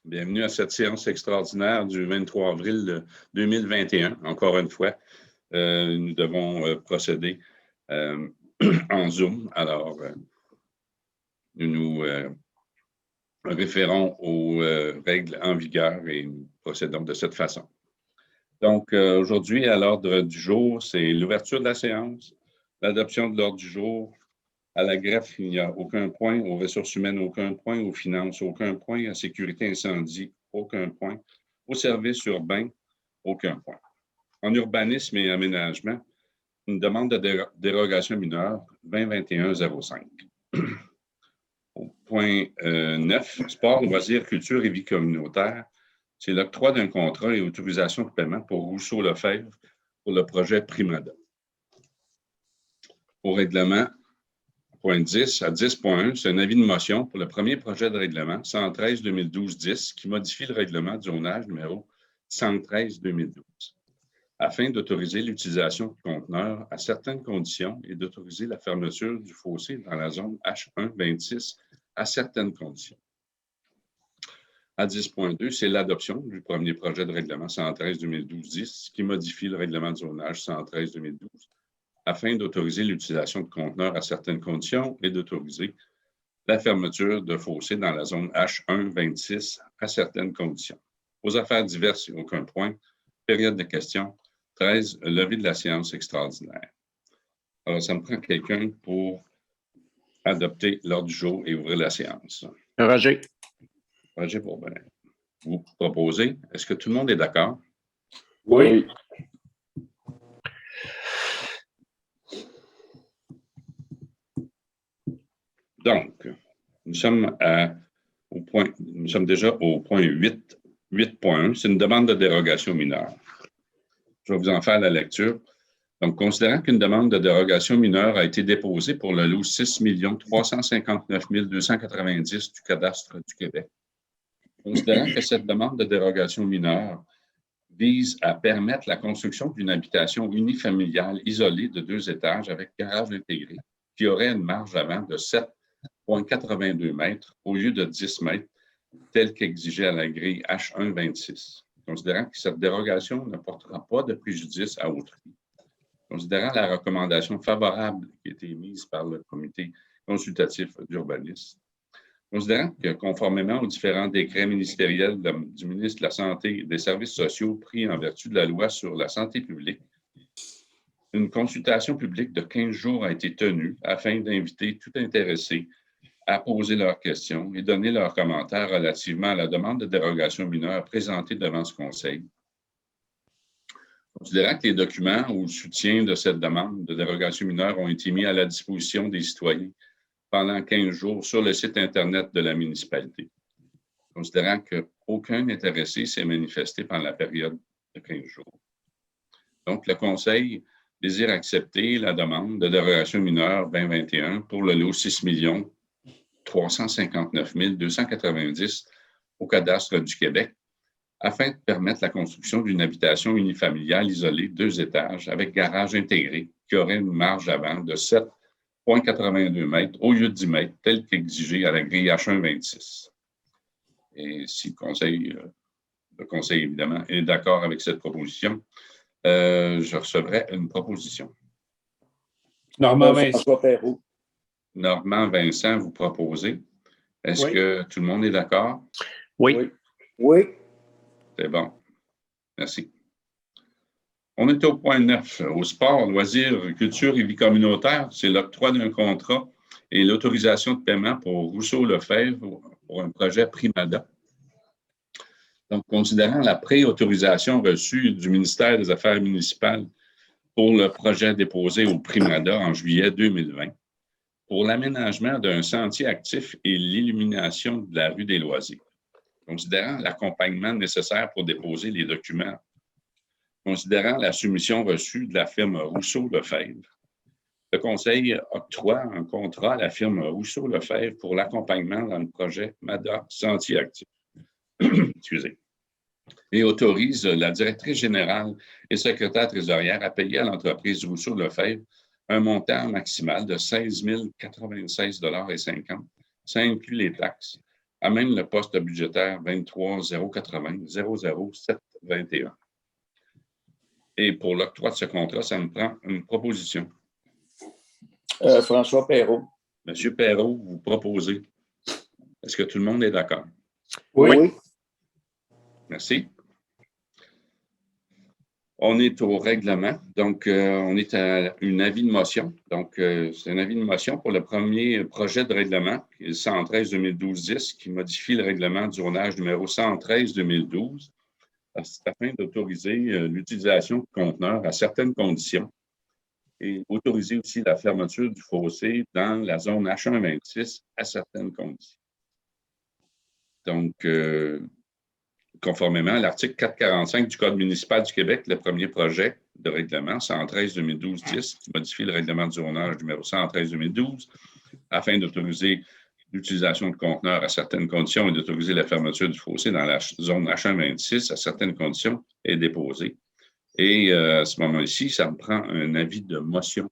Bienvenue à cette séance extraordinaire du 23 avril 2021. Encore une fois, nous devons procéder en Zoom. Alors, nous nous référons aux règles en vigueur et nous procédons de cette façon. Donc, aujourd'hui, à l'ordre du jour, c'est l'ouverture de la séance, l'adoption de l'ordre du jour. À la greffe, il n'y a aucun point. Aux ressources humaines, aucun point. Aux finances, aucun point. À sécurité incendie, aucun point. Aux services urbains, aucun point. En urbanisme et aménagement, une demande de dérogation mineure 2021-05. Au point 9, sport, loisirs, culture et vie communautaire, c'est l'octroi d'un contrat et autorisation de paiement pour Rousseau-Lefebvre pour le projet Primada. Au règlement, point 10 à 10.1, c'est un avis de motion pour le premier projet de règlement 113-2012-10 qui modifie le règlement du zonage numéro 113-2012 afin d'autoriser l'utilisation de conteneurs à certaines conditions et d'autoriser la fermeture du fossé dans la zone H1-26 à certaines conditions. À 10.2, c'est l'adoption du premier projet de règlement 113-2012-10 qui modifie le règlement du zonage 113-2012 afin d'autoriser l'utilisation de conteneurs à certaines conditions et d'autoriser la fermeture de fossés dans la zone H1-26 à certaines conditions. Aux affaires diverses, aucun point. Période de questions. 13, levée de la séance extraordinaire. Alors, ça me prend quelqu'un pour adopter l'ordre du jour et ouvrir la séance. Roger. Roger Bourbonnais. Vous proposez. Est-ce que tout le monde est d'accord? Oui. Donc, nous sommes déjà au point 8.1. C'est une demande de dérogation mineure. Je vais vous en faire la lecture. Donc, considérant qu'une demande de dérogation mineure a été déposée pour le lot 6 359 290 du cadastre du Québec, considérant que cette demande de dérogation mineure vise à permettre la construction d'une habitation unifamiliale isolée de 2 étages avec garage intégré qui aurait une marge avant de 7,82 mètres au lieu de 10 mètres, tel qu'exigé à la grille H1-26. Considérant que cette dérogation ne portera pas de préjudice à autrui. Considérant la recommandation favorable qui a été émise par le comité consultatif d'urbanisme. Considérant que, conformément aux différents décrets ministériels du ministre de la Santé et des Services sociaux pris en vertu de la loi sur la santé publique, une consultation publique de 15 jours a été tenue afin d'inviter tout intéressé à poser leurs questions et donner leurs commentaires relativement à la demande de dérogation mineure présentée devant ce Conseil. Considérant que les documents ou le soutien de cette demande de dérogation mineure ont été mis à la disposition des citoyens pendant 15 jours sur le site Internet de la municipalité. Considérant qu'aucun intéressé s'est manifesté pendant la période de 15 jours. Donc, le Conseil désire accepter la demande de dérogation mineure 2021 pour le lot 6 359 290 au cadastre du Québec afin de permettre la construction d'une habitation unifamiliale isolée 2 étages avec garage intégré qui aurait une marge avant de 7,82 mètres au lieu de 10 mètres, tel qu'exigé à la grille H1-26. Et si le Conseil, évidemment, est d'accord avec cette proposition, je recevrai une proposition. Normand Vincent. Normand Vincent, vous proposez. Est-ce que tout le monde est d'accord? Oui. Oui. C'est bon. Merci. On est au point 9. Au sport, loisirs, culture et vie communautaire, c'est l'octroi d'un contrat et l'autorisation de paiement pour Rousseau-Lefebvre pour un projet Primada. Donc, considérant la pré-autorisation reçue du ministère des Affaires municipales pour le projet déposé au Primada en juillet 2020, pour l'aménagement d'un sentier actif et l'illumination de la rue des Loisirs. Considérant l'accompagnement nécessaire pour déposer les documents, considérant la soumission reçue de la firme Rousseau-Lefebvre, le Conseil octroie un contrat à la firme Rousseau-Lefebvre pour l'accompagnement dans le projet MADA Sentier Actif. Excusez. Et autorise la directrice générale et secrétaire trésorière à payer à l'entreprise Rousseau-Lefebvre un montant maximal de 16 096,50 $. Ça inclut les taxes amène le poste budgétaire 23 080 00721. Et pour l'octroi de ce contrat, ça me prend une proposition. François Perrault. Monsieur Perrault, vous proposez. Est-ce que tout le monde est d'accord? Oui. Merci. On est au règlement, donc on est à un avis de motion. Donc, c'est un avis de motion pour le premier projet de règlement, qui est le 113-2012-10, qui modifie le règlement du zonage numéro 113-2012. C'est afin d'autoriser l'utilisation de conteneurs à certaines conditions et autoriser aussi la fermeture du fossé dans la zone H126 à certaines conditions. Donc, conformément à l'article 445 du Code municipal du Québec, le premier projet de règlement 113-2012-10 qui modifie le règlement du zonage numéro 113-2012 afin d'autoriser l'utilisation de conteneurs à certaines conditions et d'autoriser la fermeture du fossé dans la zone H126 à certaines conditions est déposé. Et à ce moment-ci, ça me prend un avis de motion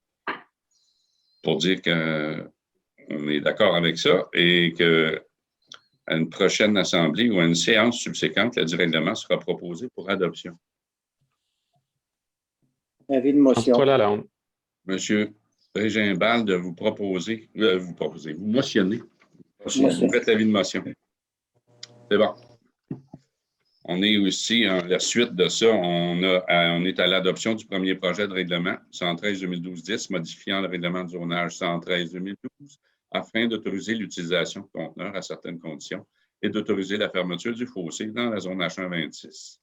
pour dire qu'on est d'accord avec ça et que à une prochaine assemblée ou à une séance subséquente, le règlement sera proposé pour adoption. Avis de motion. François Lalonde. Monsieur Régimbald, de vous proposer, vous motionnez. Vous faites l'avis de motion. C'est bon. On est aussi, en la suite de ça, on est à l'adoption du premier projet de règlement 113-2012-10, modifiant le règlement du zonage 113-2012 afin d'autoriser l'utilisation de conteneurs à certaines conditions et d'autoriser la fermeture du fossé dans la zone H126.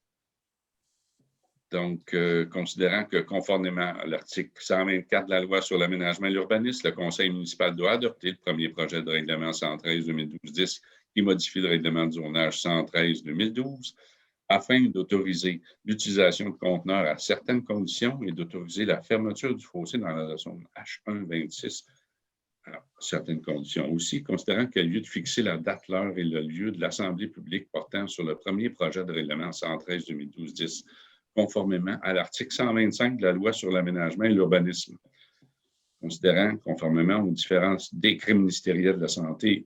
Donc, considérant que conformément à l'article 124 de la loi sur l'aménagement et l'urbanisme, le conseil municipal doit adopter le premier projet de règlement 113-2012-10 qui modifie le règlement du zonage 113-2012 afin d'autoriser l'utilisation de conteneurs à certaines conditions et d'autoriser la fermeture du fossé dans la zone H126 à certaines conditions. Aussi, considérant qu'il y a lieu de fixer la date, l'heure et le lieu de l'Assemblée publique portant sur le premier projet de règlement 113-2012-10 conformément à l'article 125 de la loi sur l'aménagement et l'urbanisme. Considérant, conformément aux différents décrets ministériels de la santé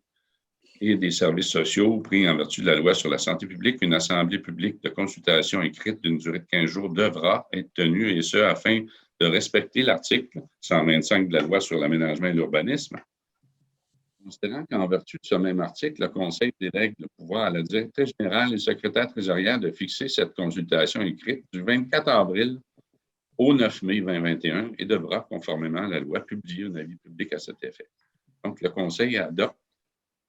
et des services sociaux pris en vertu de la loi sur la santé publique, une assemblée publique de consultation écrite d'une durée de 15 jours devra être tenue, et ce, afin de respecter l'article 125 de la loi sur l'aménagement et l'urbanisme. Considérant qu'en vertu de ce même article, le Conseil délègue le pouvoir à la directrice générale et secrétaire trésorière de fixer cette consultation écrite du 24 avril au 9 mai 2021 et devra, conformément à la loi, publier un avis public à cet effet. Donc, le Conseil adopte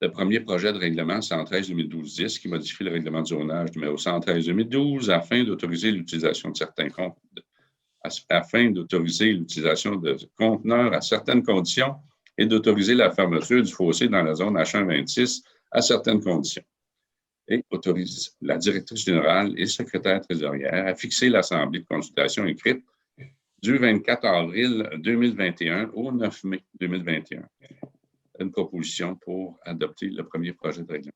le premier projet de règlement 113-2012-10 qui modifie le règlement du zonage numéro 113-2012 afin d'autoriser l'utilisation de certains conteneurs à certaines conditions et d'autoriser la fermeture du fossé dans la zone H126 à certaines conditions. Et autorise la directrice générale et secrétaire trésorière à fixer l'assemblée de consultation écrite du 24 avril 2021 au 9 mai 2021. Une proposition pour adopter le premier projet de règlement.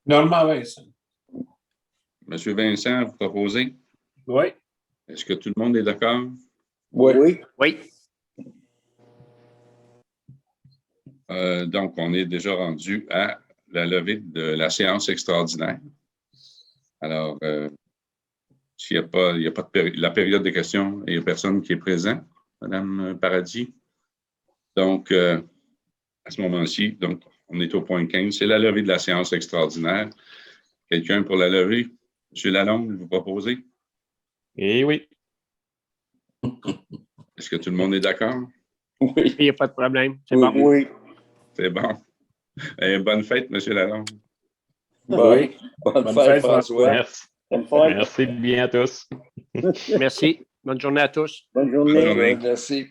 Normand Vincent. Monsieur Vincent, vous proposez? Oui. Est-ce que tout le monde est d'accord? Oui. Oui. Donc, on est déjà rendu à la levée de la séance extraordinaire. Alors, s'il n'y a pas, la période de questions, il n'y a personne qui est présent, Madame Paradis. Donc, à ce moment-ci, donc, on est au point 15. C'est la levée de la séance extraordinaire. Quelqu'un pour la lever? Monsieur Lalonde, vous proposez? Eh oui. Est-ce que tout le monde est d'accord? Oui. Il n'y a pas de problème. C'est bon. Oui. C'est bon. Et bonne fête, Monsieur Lalonde. Oui. Bonne fête, François. Merci. Bonne fête. Merci bien à tous. Merci. Bonne journée à tous. Bonne journée. Bonne journée. Merci.